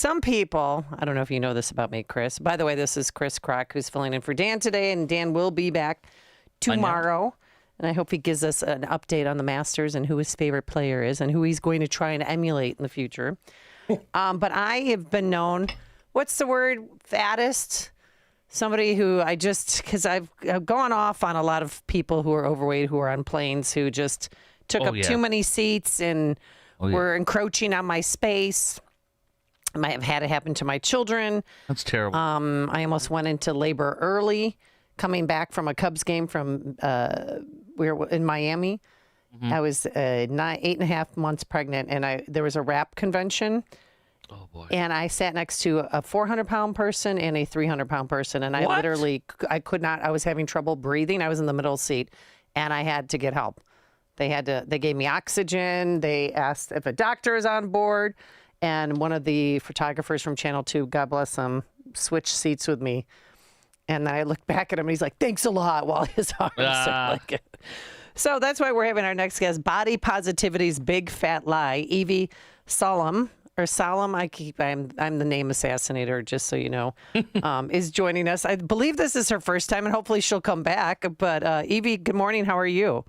Some people, I don't know if you know this about me, Chris. By the way, this is Chris Kroc, who's filling in for Dan today, and Dan will be back tomorrow. And I hope he gives us an update on the Masters and who his favorite player is and who he's going to try and emulate in the future. But I have been known, what's the word, fattest? Somebody who because I've gone off on a lot of people who are overweight, who are on planes, who just took up too many seats and were encroaching on my space. I might have had it happen to my children. That's terrible. I almost went into labor early, coming back from a Cubs game from we were in Miami. Mm-hmm. I was 8.5 months pregnant, and there was a rap convention. Oh boy! And I sat next to a 400-pound person and a 300-pound person, and I could not. I was having trouble breathing. I was in the middle seat, and I had to get help. They gave me oxygen. They asked if a doctor is on board. And one of the photographers from Channel 2, God bless him, switched seats with me. And I looked back at him, and he's like, thanks a lot, while his arms are like... So that's why we're having our next guest, Body Positivity's Big Fat Lie, Evie Solheim, or Solheim, I'm the name assassinator, just so you know, is joining us. I believe this is her first time, and hopefully she'll come back. But Evie, good morning. How are you?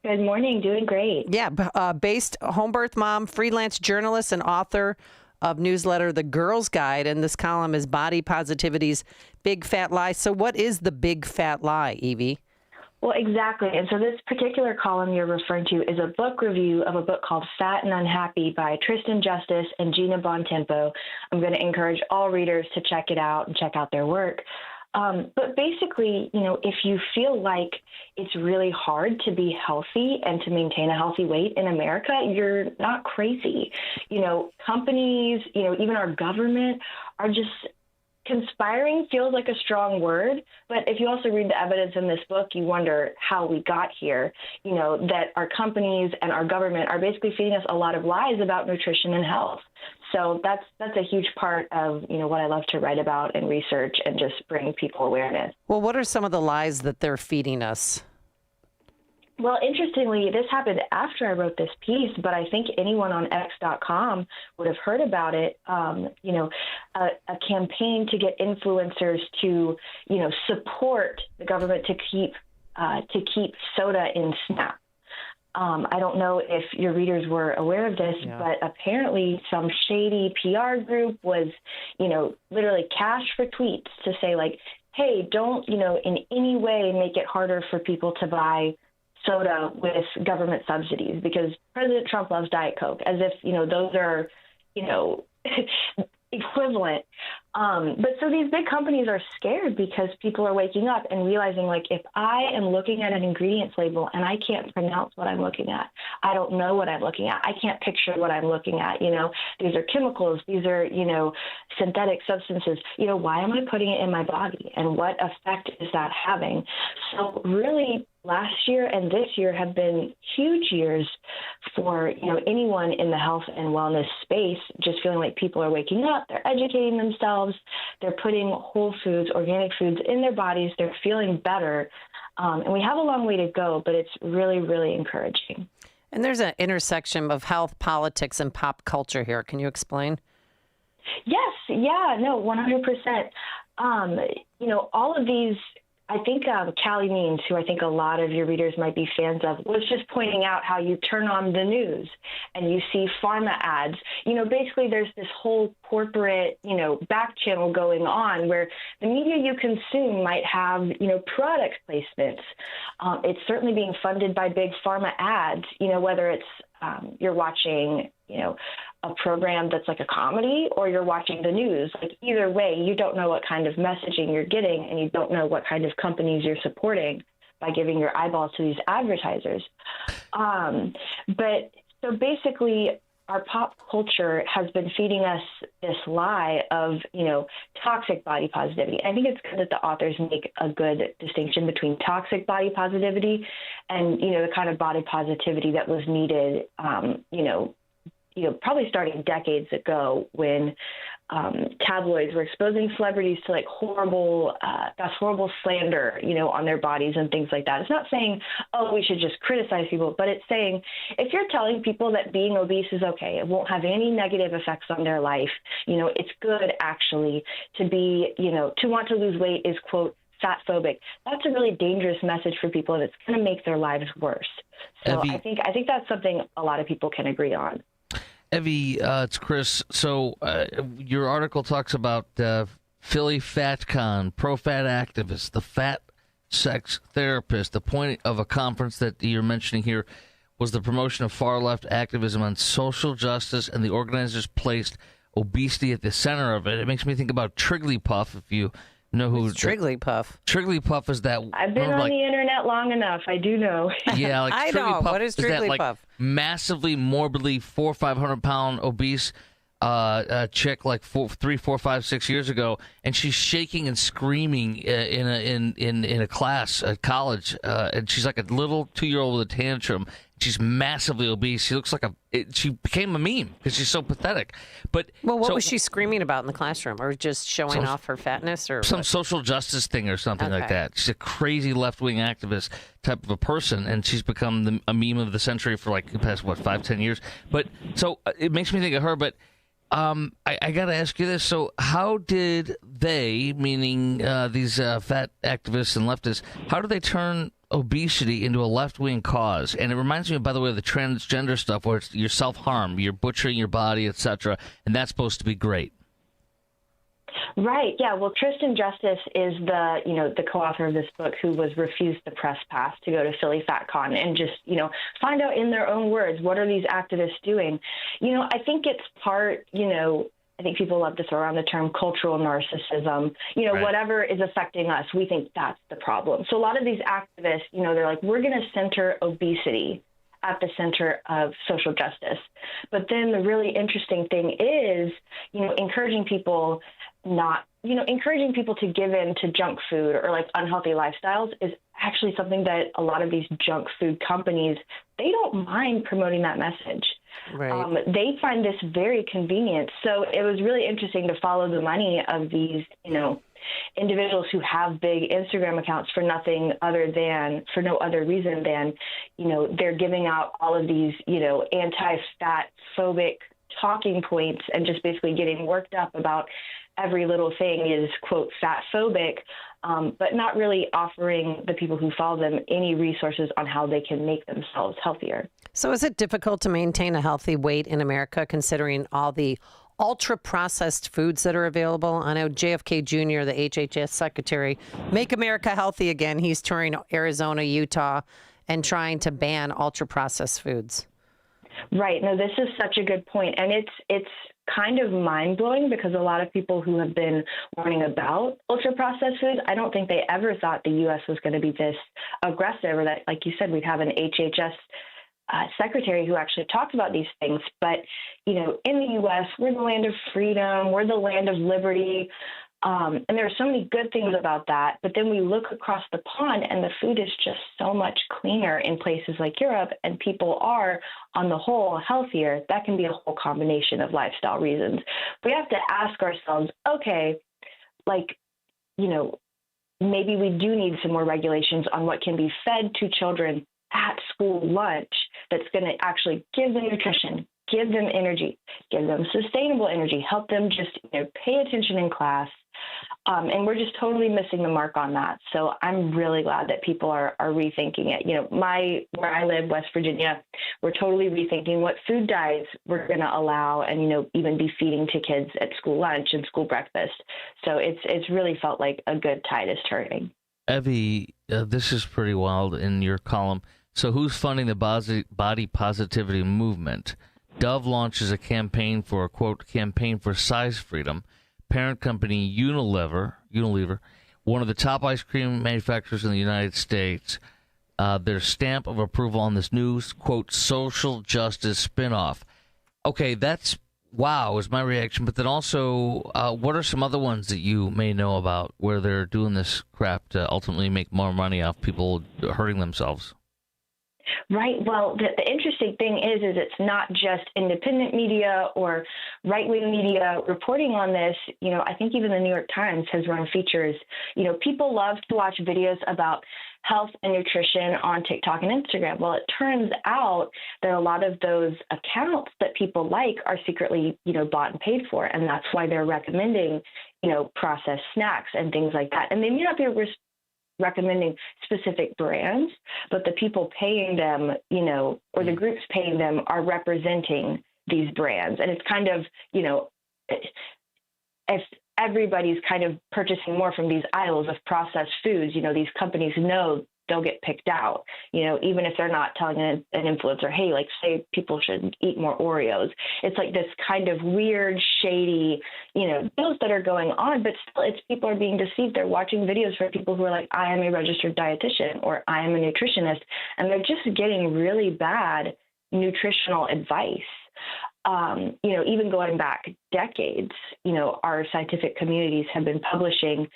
Good morning. Doing great. Yeah. Based home birth mom, freelance journalist, and author of newsletter The Girl's Guide. And this column is Body Positivity's Big Fat Lie. So what is the Big Fat Lie, Evie? Well, exactly. And so this particular column you're referring to is a book review of a book called Fat and Unhappy by Tristan Justice and Gina Bontempo. I'm going to encourage all readers to check it out and check out their work. But basically, if you feel like it's really hard to be healthy and to maintain a healthy weight in America, you're not crazy. Companies, even our government are just conspiring feels like a strong word. But if you also read the evidence in this book, you wonder how we got here, that our companies and our government are basically feeding us a lot of lies about nutrition and health. So that's a huge part of, what I love to write about and research and just bring people awareness. Well, what are some of the lies that they're feeding us? Well, interestingly, this happened after I wrote this piece, but I think anyone on X.com would have heard about it. A campaign to get influencers to, support the government to keep soda in SNAP. I don't know if your readers were aware of this, but apparently some shady PR group was, literally cashed for tweets to say like, hey, don't, in any way make it harder for people to buy soda with government subsidies, because President Trump loves Diet Coke, as if, those are, equivalent. But so these big companies are scared because people are waking up and realizing, like, if I am looking at an ingredients label and I can't pronounce what I'm looking at, I don't know what I'm looking at, I can't picture what I'm looking at, these are chemicals, these are, synthetic substances, why am I putting it in my body and what effect is that having? So really, last year and this year have been huge years for, anyone in the health and wellness space, just feeling like people are waking up, they're educating themselves, they're putting whole foods, organic foods in their bodies, they're feeling better. And we have a long way to go, but it's really, really encouraging. And there's an intersection of health, politics, and pop culture here. Can you explain? Yes. Yeah, no, 100%. All of these, I think Callie Means, who I think a lot of your readers might be fans of, was just pointing out how you turn on the news and you see pharma ads. Basically there's this whole corporate, back channel going on where the media you consume might have, product placements. It's certainly being funded by big pharma ads, whether it's you're watching, a program that's like a comedy or you're watching the news. Like either way, you don't know what kind of messaging you're getting and you don't know what kind of companies you're supporting by giving your eyeballs to these advertisers. But so basically our pop culture has been feeding us this lie of, toxic body positivity. I think it's good that the authors make a good distinction between toxic body positivity and, the kind of body positivity that was needed, probably starting decades ago when tabloids were exposing celebrities to like horrible slander, on their bodies and things like that. It's not saying, oh, we should just criticize people, but it's saying if you're telling people that being obese is okay, it won't have any negative effects on their life, it's good actually to be, to want to lose weight is, quote, fat phobic. That's a really dangerous message for people, and it's going to make their lives worse. So Evie, I think that's something a lot of people can agree on. Evie, it's Chris. So your article talks about Philly FatCon, pro-fat activist, the fat sex therapist. The point of a conference that you're mentioning here was the promotion of far-left activism on social justice, and the organizers placed obesity at the center of it. It makes me think about Trigglypuff, if you know who Trigglypuff. Trigglypuff is that. I've been on the internet long enough. I do know. Yeah, like I know. What is that, Trigglypuff? like, massively, morbidly 400 or 500 pound obese chick, like 3, 4, 5, 6 years ago, and she's shaking and screaming in a class at college, and she's like a little 2-year-old with a tantrum. She's massively obese. She looks like she became a meme because she's so pathetic. But what was she screaming about in the classroom, or just showing off her fatness, or some what? social justice thing or something like that? She's a crazy left-wing activist type of a person, and she's become a meme of the century for like the past 5-10 years. But so it makes me think of her. But I got to ask you this. So how did they, meaning these fat activists and leftists, how do they turn obesity into a left-wing cause? And it reminds me, by the way, of the transgender stuff where it's your self-harm, you're butchering your body, etc., and that's supposed to be great. Right. Yeah. Well, Tristan Justice is the co-author of this book who was refused the press pass to go to Philly FatCon and just, find out in their own words, what are these activists doing? I think it's part, I think people love to throw around the term cultural narcissism. Right. Whatever is affecting us, we think that's the problem. So a lot of these activists, they're like, we're going to center obesity at the center of social justice. But then the really interesting thing is, encouraging people to give in to junk food or like unhealthy lifestyles is actually something that a lot of these junk food companies, they don't mind promoting that message. Right. They find this very convenient. So it was really interesting to follow the money of these, individuals who have big Instagram accounts for no other reason than, they're giving out all of these, anti-fat phobic talking points and just basically getting worked up about every little thing is, quote, fat phobic, but not really offering the people who follow them any resources on how they can make themselves healthier. So is it difficult to maintain a healthy weight in America considering all the ultra-processed foods that are available? I know JFK Jr., the HHS secretary, Make America Healthy Again. He's touring Arizona, Utah, and trying to ban ultra-processed foods. Right. No, this is such a good point. And it's kind of mind-blowing because a lot of people who have been warning about ultra-processed foods, I don't think they ever thought the U.S. was going to be this aggressive, or that, like you said, we'd have an HHS secretary who actually talked about these things. But, in the U.S., we're the land of freedom. We're the land of liberty. And there are so many good things about that. But then we look across the pond and the food is just so much cleaner in places like Europe, and people are, on the whole, healthier. That can be a whole combination of lifestyle reasons. We have to ask ourselves, okay, maybe we do need some more regulations on what can be fed to children at school lunch that's going to actually give them nutrition, give them energy, give them sustainable energy, help them just pay attention in class. And we're just totally missing the mark on that. So I'm really glad that people are rethinking it. Where I live, West Virginia, we're totally rethinking what food diets we're going to allow and, even be feeding to kids at school lunch and school breakfast. So it's really felt like a good tide is turning. Evie, this is pretty wild in your column. So who's funding the body positivity movement? Dove launches a campaign for, quote, campaign for size freedom. Parent company Unilever, one of the top ice cream manufacturers in the United States, their stamp of approval on this new, quote, social justice spinoff. Okay, that's wow is my reaction. But then also, what are some other ones that you may know about where they're doing this crap to ultimately make more money off people hurting themselves? Right. Well, the interesting thing is it's not just independent media or right-wing media reporting on this. I think even the New York Times has run features. People love to watch videos about health and nutrition on TikTok and Instagram. Well, it turns out that a lot of those accounts that people like are secretly, bought and paid for. And that's why they're recommending, processed snacks and things like that. And they may not be recommending specific brands, but the people paying them, or the groups paying them are representing these brands. And it's kind of, if everybody's kind of purchasing more from these aisles of processed foods, these companies know they'll get picked out, even if they're not telling an influencer, hey, like say people should eat more Oreos. It's like this kind of weird, shady, deals that are going on, but still it's people are being deceived. They're watching videos for people who are like, I am a registered dietitian or I am a nutritionist, and they're just getting really bad nutritional advice. Even going back decades, our scientific communities have been publishing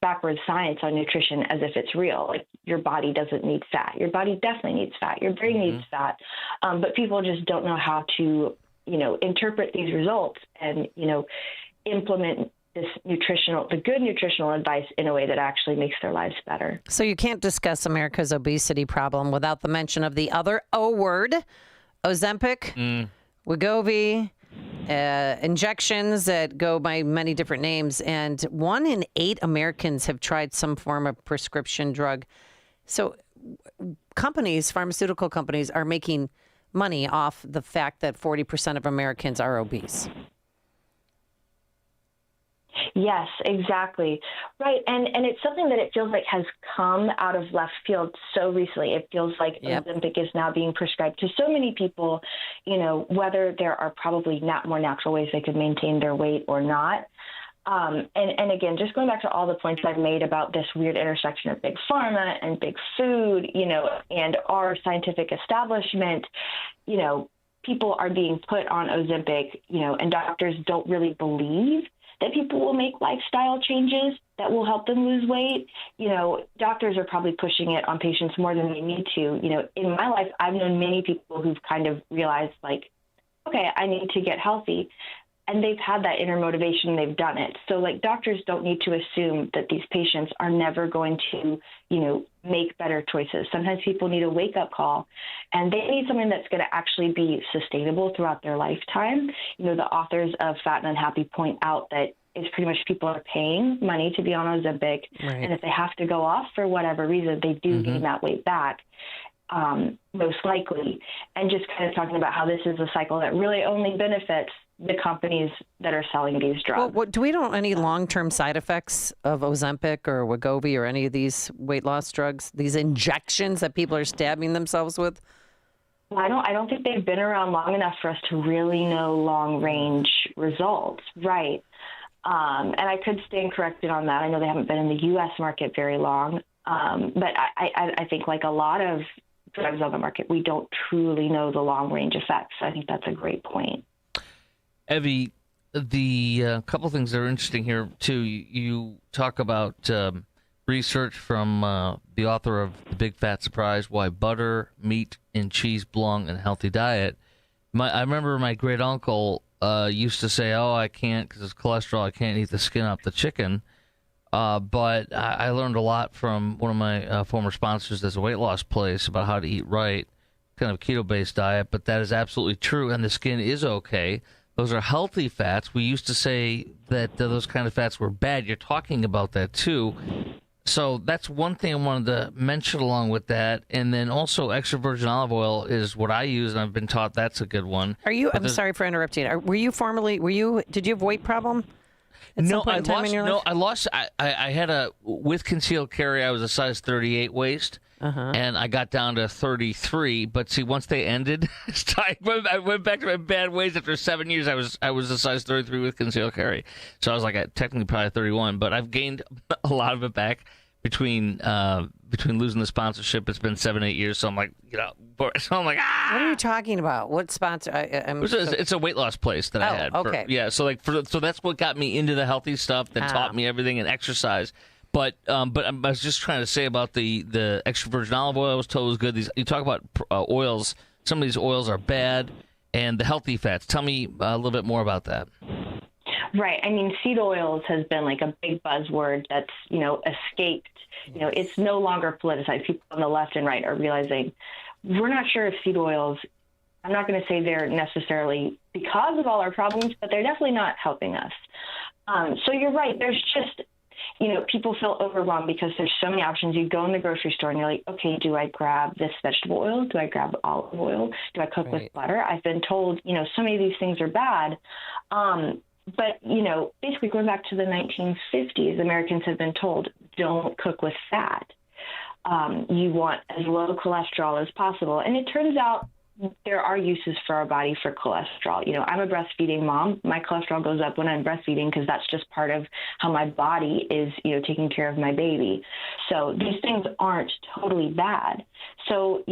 backwards science on nutrition as if it's real. Like your body doesn't need fat. Your body definitely needs fat. Your brain needs fat. But people just don't know how to, interpret these results and, implement the good nutritional advice in a way that actually makes their lives better. So you can't discuss America's obesity problem without the mention of the other O word, Ozempic, Wegovy, injections that go by many different names, and 1 in 8 Americans have tried some form of prescription drug. So pharmaceutical companies are making money off the fact that 40% of Americans are obese. Yes, exactly. Right. And it's something that it feels like has come out of left field so recently. It feels like Ozempic is now being prescribed to so many people, whether there are probably not more natural ways they could maintain their weight or not. And again, just going back to all the points I've made about this weird intersection of big pharma and big food, and our scientific establishment, people are being put on Ozempic, and doctors don't really believe that people will make lifestyle changes that will help them lose weight. Doctors are probably pushing it on patients more than they need to. In my life, I've known many people who've kind of realized like, okay, I need to get healthy. And they've had that inner motivation, they've done it. So like doctors don't need to assume that these patients are never going to, make better choices. Sometimes people need a wake up call and they need something that's going to actually be sustainable throughout their lifetime. The authors of Fat and Unhappy point out that it's pretty much people are paying money to be on Ozempic. Right. And if they have to go off for whatever reason, they do gain that weight back. Most likely, and just kind of talking about how this is a cycle that really only benefits the companies that are selling these drugs. Well, do we know any long-term side effects of Ozempic or Wegovy or any of these weight loss drugs, these injections that people are stabbing themselves with? Well, I don't think they've been around long enough for us to really know long-range results. Right. And I could stand corrected on that. I know they haven't been in the U.S. market very long. But I think like a lot of drugs on the market, we don't truly know the long-range effects. I think that's a great point. Evie, the couple things that are interesting here, too. You talk about research from the author of The Big Fat Surprise, Why Butter, Meat, and Cheese Belong in a Healthy Diet. I remember my great-uncle used to say, I can't, because it's cholesterol, I can't eat the skin off the chicken. But I learned a lot from one of my former sponsors as a weight loss place about how to eat right, kind of keto-based diet, but that is absolutely true, and the skin is okay. Those are healthy fats. We used to say that those kind of fats were bad. You're talking about that, too. So that's one thing I wanted to mention along with that. And then also extra virgin olive oil is what I use, and I've been taught that's a good one. I'm sorry for interrupting. Did you have weight problem? No, I lost. I had with concealed carry, I was a size 38 waist, and I got down to 33. But see, once they ended, I went back to my bad waist after 7 years. I was a size 33 with concealed carry, so I was like technically probably 31. But I've gained a lot of it back between losing the sponsorship. It's been 7-8 years, so I'm like, so I'm like, What are you talking about? What sponsor? It's a weight loss place that I had. Okay. So that's what got me into the healthy stuff that taught me everything and exercise. But I was just trying to say about the extra virgin olive oil. I was told was good. You talk about oils. Some of these oils are bad, and the healthy fats. Tell me a little bit more about that. Right. I mean, seed oils has been like a big buzzword that's, escaped. It's no longer politicized. People on the left and right are realizing we're not sure if seed oils, I'm not going to say they're necessarily because of all our problems, but they're definitely not helping us. So you're right. There's just, people feel overwhelmed because there's so many options. You go in the grocery store and you're like, okay, do I grab this vegetable oil? Do I grab olive oil? Do I cook with butter? I've been told, so many of these things are bad. But, basically going back to the 1950s, Americans have been told, don't cook with fat. You want as low cholesterol as possible. And it turns out there are uses for our body for cholesterol. I'm a breastfeeding mom. My cholesterol goes up when I'm breastfeeding because that's just part of how my body is, taking care of my baby. So these things aren't totally bad. So,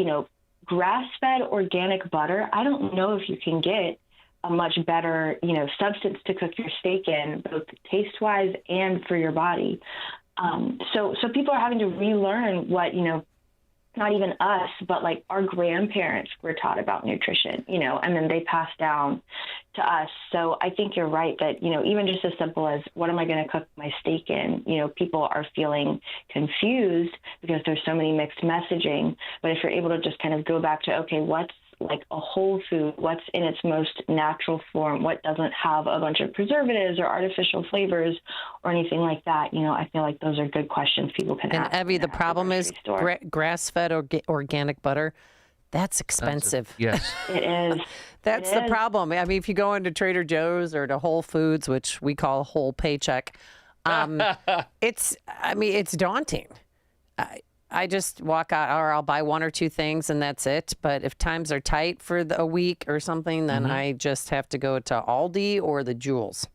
grass-fed organic butter, I don't know if you can get a much better, substance to cook your steak in, both taste-wise and for your body. So people are having to relearn what, not even us, but like our grandparents were taught about nutrition, and then they passed down to us. So I think you're right that, even just as simple as what am I going to cook my steak in? People are feeling confused because there's so many mixed messaging. But if you're able to just kind of go back to, okay, what's like a whole food, what's in its most natural form, what doesn't have a bunch of preservatives or artificial flavors or anything like that, I feel like those are good questions people can ask. And Evie, the problem is grass-fed organic butter, that's expensive. Yes. It is. That's the problem. I mean, if you go into Trader Joe's or to Whole Foods, which we call whole paycheck, it's daunting. I just walk out, or I'll buy one or two things, and that's it. But if times are tight for a week or something, then I just have to go to Aldi or the Jewels.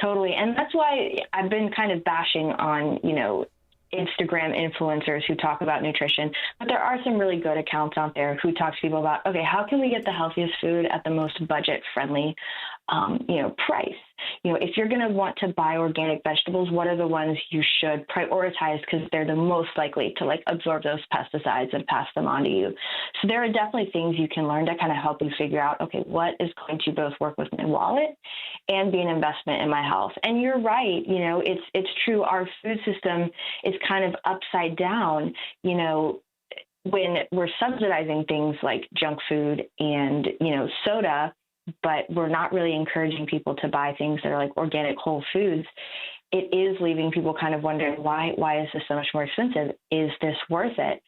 Totally. And that's why I've been kind of bashing on, Instagram influencers who talk about nutrition. But there are some really good accounts out there who talk to people about, okay, how can we get the healthiest food at the most budget-friendly price? If you're going to want to buy organic vegetables, what are the ones you should prioritize because they're the most likely to absorb those pesticides and pass them on to you? So there are definitely things you can learn to kind of help you figure out, okay, what is going to both work with my wallet and be an investment in my health? And you're right, it's true. Our food system is kind of upside down, when we're subsidizing things like junk food and, soda, but we're not really encouraging people to buy things that are like organic whole foods. It is leaving people kind of wondering, why is this so much more expensive? Is this worth it?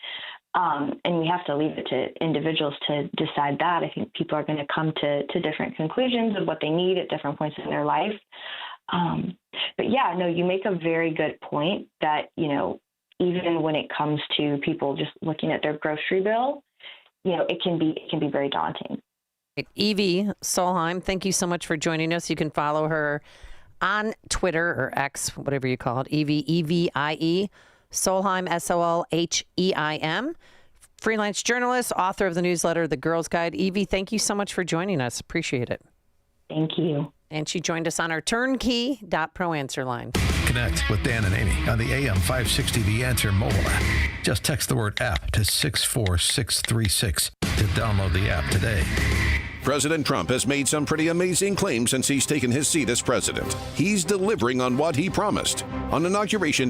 And we have to leave it to individuals to decide that. I think people are going to come to different conclusions of what they need at different points in their life. But yeah, no, you make a very good point that, even when it comes to people just looking at their grocery bill, it can be very daunting. Evie Solheim, thank you so much for joining us. You can follow her on Twitter or X, whatever you call it, Evie, E-V-I-E, Solheim, S-O-L-H-E-I-M, freelance journalist, author of the newsletter, The Girl's Guide. Evie, thank you so much for joining us. Appreciate it. Thank you. And she joined us on our turnkey.pro answer line. Connect with Dan and Amy on the AM 560 The Answer mobile app. Just text the word app to 64636 to download the app today. President Trump has made some pretty amazing claims since he's taken his seat as president. He's delivering on what he promised. On Inauguration